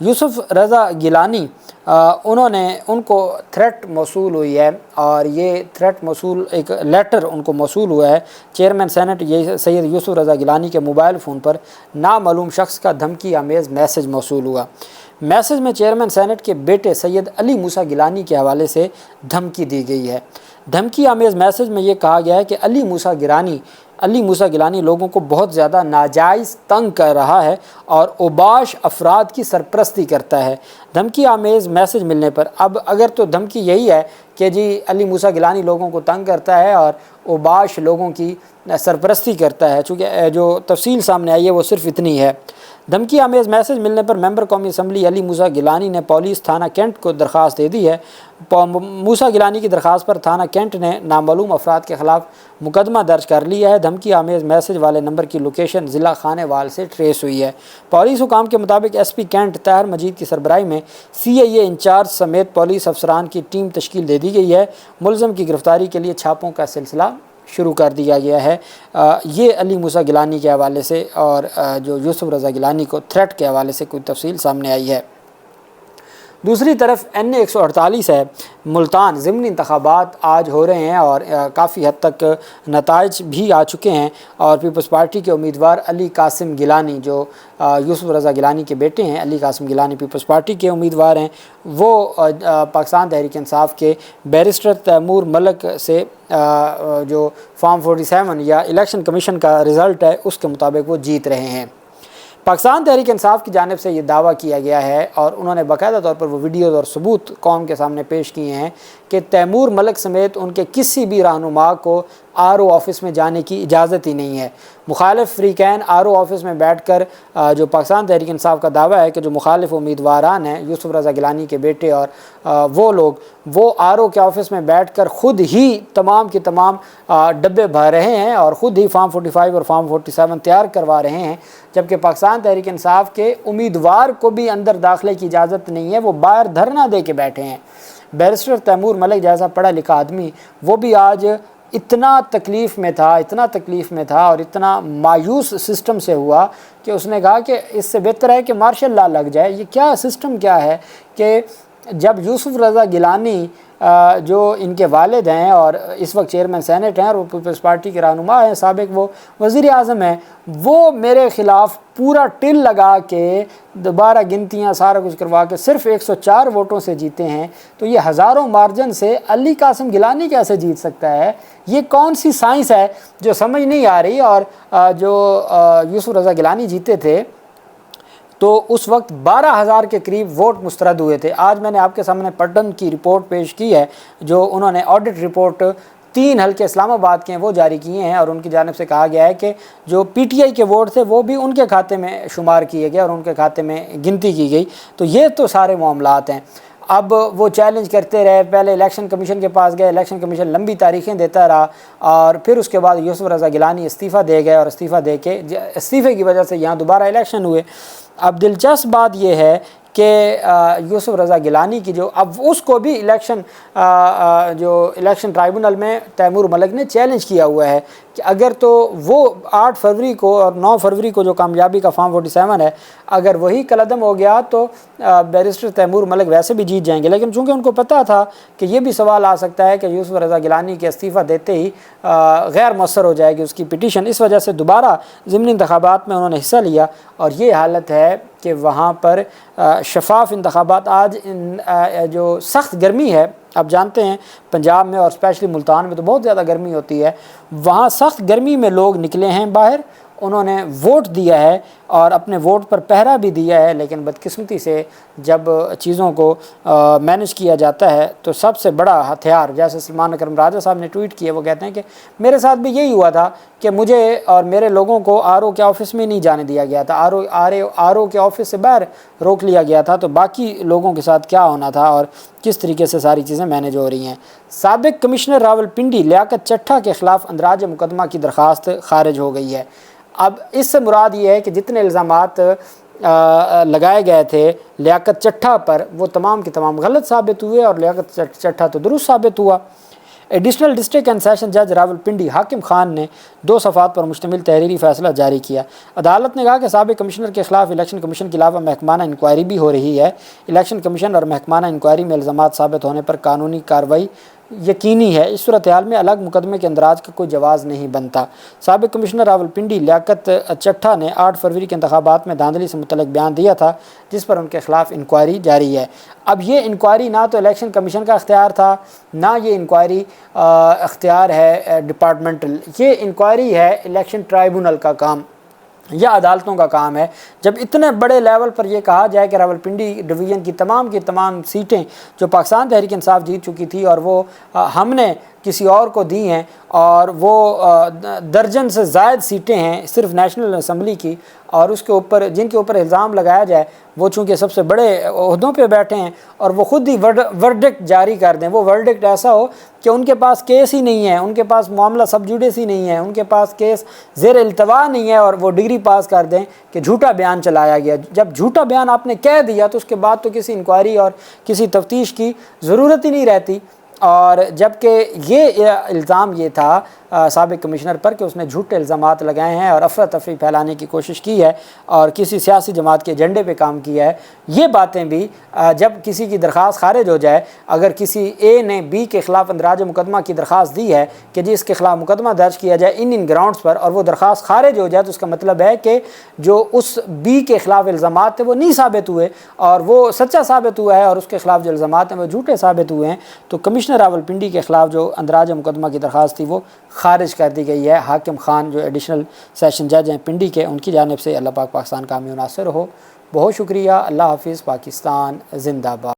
یوسف رضا گیلانی ان کو تھریٹ موصول ہوئی ہے، اور یہ تھریٹ موصول ایک لیٹر ان کو موصول ہوا ہے چیئرمین سینٹ سید یوسف رضا گیلانی کے موبائل فون پر نامعلوم شخص کا دھمکی آمیز میسج موصول ہوا۔ میسج میں چیئرمین سینٹ کے بیٹے سید علی موسیٰ گیلانی کے حوالے سے دھمکی دی گئی ہے۔ دھمکی آمیز میسج میں یہ کہا گیا ہے کہ علی موسیٰ گیلانی لوگوں کو بہت زیادہ ناجائز تنگ کر رہا ہے اور اوباش افراد کی سرپرستی کرتا ہے۔ دھمکی آمیز میسج ملنے پر اب اگر تو دھمکی یہی ہے کہ جی علی موسیٰ گیلانی لوگوں کو تنگ کرتا ہے اور اوباش لوگوں کی سرپرستی کرتا ہے، چونکہ جو تفصیل سامنے آئی ہے وہ صرف اتنی ہے۔ دھمکی آمیز میسج ملنے پر ممبر قومی اسمبلی علی موسیٰ گیلانی نے پولیس تھانہ کینٹ کو درخواست دے دی ہے۔ موسیٰ گیلانی کی درخواست پر تھانہ کینٹ نے نامعلوم افراد کے خلاف مقدمہ درج کر لیا ہے۔ دھمکی آمیز میسج والے نمبر کی لوکیشن ضلع خانے وال سے ٹریس ہوئی ہے۔ پولیس حکام کے مطابق ایس پی کینٹ طاہر مجید کی سربراہی میں CIA انچارج سمیت پولیس افسران کی ٹیم تشکیل دے دی گئی ہے۔ ملزم کی گرفتاری کے لیے چھاپوں کا سلسلہ شروع کر دیا گیا ہے۔ یہ علی موسیٰ گیلانی کے حوالے سے اور جو یوسف رضا گیلانی کو تھریٹ کے حوالے سے کوئی تفصیل سامنے آئی ہے۔ دوسری طرف NA 148 ہے ملتان ضمنی انتخابات آج ہو رہے ہیں اور کافی حد تک نتائج بھی آ چکے ہیں، اور پیپلز پارٹی کے امیدوار علی قاسم گیلانی جو یوسف رضا گیلانی کے بیٹے ہیں، علی قاسم گیلانی پیپلز پارٹی کے امیدوار ہیں، وہ پاکستان تحریک انصاف کے بیرسٹر تیمور ملک سے جو فارم 47 یا الیکشن کمیشن کا رزلٹ ہے اس کے مطابق وہ جیت رہے ہیں۔ پاکستان تحریک انصاف کی جانب سے یہ دعویٰ کیا گیا ہے اور انہوں نے باقاعدہ طور پر وہ ویڈیوز اور ثبوت قوم کے سامنے پیش کیے ہیں کہ تیمور ملک سمیت ان کے کسی بھی رہنما کو RO آفس میں جانے کی اجازت ہی نہیں ہے۔ مخالف فریقین RO آفس میں بیٹھ کر جو پاکستان تحریک انصاف کا دعویٰ ہے کہ جو مخالف امیدواران ہیں یوسف رضا گیلانی کے بیٹے اور وہ لوگ وہ RO کے آفس میں بیٹھ کر خود ہی تمام کے تمام ڈبے بھر رہے ہیں اور خود ہی فارم 45 اور فارم 47 تیار کروا رہے ہیں، جبکہ پاکستان تحریک انصاف کے امیدوار کو بھی اندر داخلے کی اجازت نہیں ہے، وہ باہر دھرنا دے کے بیٹھے ہیں۔ بیرسٹر تیمور ملک جیسا پڑھا لکھا آدمی وہ بھی آج اتنا تکلیف میں تھا اور اتنا مایوس سسٹم سے ہوا کہ اس نے کہا کہ اس سے بہتر ہے کہ مارشل لا لگ جائے۔ یہ کیا سسٹم کیا ہے کہ جب یوسف رضا گیلانی جو ان کے والد ہیں اور اس وقت چیئرمین سینٹ ہیں اور وہ پیپلز پارٹی کے رہنما ہیں، سابق وہ وزیر اعظم ہیں، وہ میرے خلاف پورا ٹل لگا کے دوبارہ گنتیاں سارا کچھ کروا کے صرف 104 ووٹوں سے جیتے ہیں، تو یہ ہزاروں مارجن سے علی قاسم گیلانی کیسے جیت سکتا ہے؟ یہ کون سی سائنس ہے جو سمجھ نہیں آ رہی۔ اور جو یوسف رضا گیلانی جیتے تھے تو اس وقت 12,000 کے قریب ووٹ مسترد ہوئے تھے۔ آج میں نے آپ کے سامنے پٹن کی رپورٹ پیش کی ہے، جو انہوں نے آڈٹ رپورٹ 3 حلقے اسلام آباد کے ہیں وہ جاری کیے ہیں، اور ان کی جانب سے کہا گیا ہے کہ جو PTI کے ووٹ تھے وہ بھی ان کے کھاتے میں شمار کیے گئے اور ان کے کھاتے میں گنتی کی گئی۔ تو یہ تو سارے معاملات ہیں۔ اب وہ چیلنج کرتے رہے، پہلے الیکشن کمیشن کے پاس گئے، الیکشن کمیشن لمبی تاریخیں دیتا رہا، اور پھر اس کے بعد یوسف رضا گیلانی استعفیٰ دے گئے، اور استعفے کی وجہ سے یہاں دوبارہ الیکشن ہوئے۔ اب دلچسپ بات یہ ہے کہ یوسف رضا گیلانی کی اب اس کو بھی الیکشن ٹرائبونل میں تیمور ملک نے چیلنج کیا ہوا ہے کہ اگر تو وہ 8 فروری کو اور 9 فروری کو جو کامیابی کا فارم 47 ہے، اگر وہی کالعدم ہو گیا تو بیرسٹر تیمور ملک ویسے بھی جیت جائیں گے، لیکن چونکہ ان کو پتہ تھا کہ یہ بھی سوال آ سکتا ہے کہ یوسف رضا گیلانی کے استعفیٰ دیتے ہی غیر مؤثر ہو جائے گی اس کی پٹیشن، اس وجہ سے دوبارہ ضمنی انتخابات میں انہوں نے حصہ لیا، اور یہ حالت ہے کہ وہاں پر شفاف انتخابات۔ آج جو سخت گرمی ہے، آپ جانتے ہیں پنجاب میں اور اسپیشلی ملتان میں تو بہت زیادہ گرمی ہوتی ہے، وہاں سخت گرمی میں لوگ نکلے ہیں باہر، انہوں نے ووٹ دیا ہے اور اپنے ووٹ پر پہرا بھی دیا ہے، لیکن بدقسمتی سے جب چیزوں کو مینج کیا جاتا ہے تو سب سے بڑا ہتھیار، جیسے سلمان اکرم راجہ صاحب نے ٹویٹ کیا، وہ کہتے ہیں کہ میرے ساتھ بھی یہی ہوا تھا کہ مجھے اور میرے لوگوں کو RO کے آفس میں نہیں جانے دیا گیا تھا، RO کے آفس سے باہر روک لیا گیا تھا، تو باقی لوگوں کے ساتھ کیا ہونا تھا اور کس طریقے سے ساری چیزیں مینج ہو رہی ہیں۔ سابق کمشنر راولپنڈی لیاقت چٹھا کے خلاف اندراج مقدمہ کی درخواست خارج ہو گئی ہے۔ اب اس سے مراد یہ ہے کہ جتنے الزامات لگائے گئے تھے لیاقت چٹھا پر وہ تمام کے تمام غلط ثابت ہوئے اور لیاقت چٹھا تو درست ثابت ہوا۔ ایڈیشنل ڈسٹرکٹ اینڈ سیشن جج راولپنڈی حاکم خان نے 2 صفحات پر مشتمل تحریری فیصلہ جاری کیا۔ عدالت نے کہا کہ سابق کمشنر کے خلاف الیکشن کمیشن کے علاوہ محکمانہ انکوائری بھی ہو رہی ہے۔ الیکشن کمیشن اور محکمانہ انکوائری میں الزامات ثابت ہونے پر قانونی کارروائی یقینی ہے۔ اس صورتحال میں الگ مقدمے کے اندراج کا کوئی جواز نہیں بنتا۔ سابق کمشنر راولپنڈی لیاقت چٹھا نے 8 فروری کے انتخابات میں دھاندلی سے متعلق بیان دیا تھا، جس پر ان کے خلاف انکوائری جاری ہے۔ اب یہ انکوائری نہ تو الیکشن کمیشن کا اختیار تھا، نہ یہ انکوائری اختیار ہے ڈپارٹمنٹل، یہ انکوائری ہے الیکشن ٹرائبونل کا کام یا عدالتوں کا کام ہے۔ جب اتنے بڑے لیول پر یہ کہا جائے کہ راولپنڈی ڈویژن کی تمام سیٹیں جو پاکستان تحریک انصاف جیت چکی تھی اور وہ ہم نے کسی اور کو دی ہیں، اور وہ درجن سے زائد سیٹیں ہیں صرف نیشنل اسمبلی کی، اور اس کے اوپر جن کے اوپر الزام لگایا جائے وہ چونکہ سب سے بڑے عہدوں پہ بیٹھے ہیں اور وہ خود ہی ورڈکٹ جاری کر دیں، وہ ورڈکٹ ایسا ہو کہ ان کے پاس کیس ہی نہیں ہے، ان کے پاس معاملہ سب جوڈیس ہی نہیں ہے، ان کے پاس کیس زیر التوا نہیں ہے، اور وہ ڈگری پاس کر دیں کہ جھوٹا بیان چلایا گیا۔ جب جھوٹا بیان آپ نے کہہ دیا تو اس کے بعد تو کسی انکوائری اور کسی تفتیش کی ضرورت ہی نہیں رہتی۔ اور جبکہ یہ الزام یہ تھا سابق کمشنر پر کہ اس نے جھوٹے الزامات لگائے ہیں اور افراتفری پھیلانے کی کوشش کی ہے اور کسی سیاسی جماعت کے ایجنڈے پہ کام کیا ہے، یہ باتیں بھی جب کسی کی درخواست خارج ہو جائے، اگر کسی اے نے بی کے خلاف اندراج مقدمہ کی درخواست دی ہے کہ جی اس کے خلاف مقدمہ درج کیا جائے ان گراؤنڈز پر، اور وہ درخواست خارج ہو جائے تو اس کا مطلب ہے کہ جو اس بی کے خلاف الزامات تھے وہ نہیں ثابت ہوئے اور وہ سچا ثابت ہوا ہے، اور اس کے خلاف جو الزامات ہیں وہ جھوٹے ثابت ہوئے ہیں، تو کمشنر راولپنڈی کے خلاف جو اندراج مقدمہ کی درخواست تھی وہ خارج کر دی گئی ہے۔ حاکم خان جو ایڈیشنل سیشن جج ہیں پنڈی کے، ان کی جانب سے اللہ پاک پاکستان کامیاب ناصر ہو۔ بہت شکریہ۔ اللہ حافظ۔ پاکستان زندہ باد۔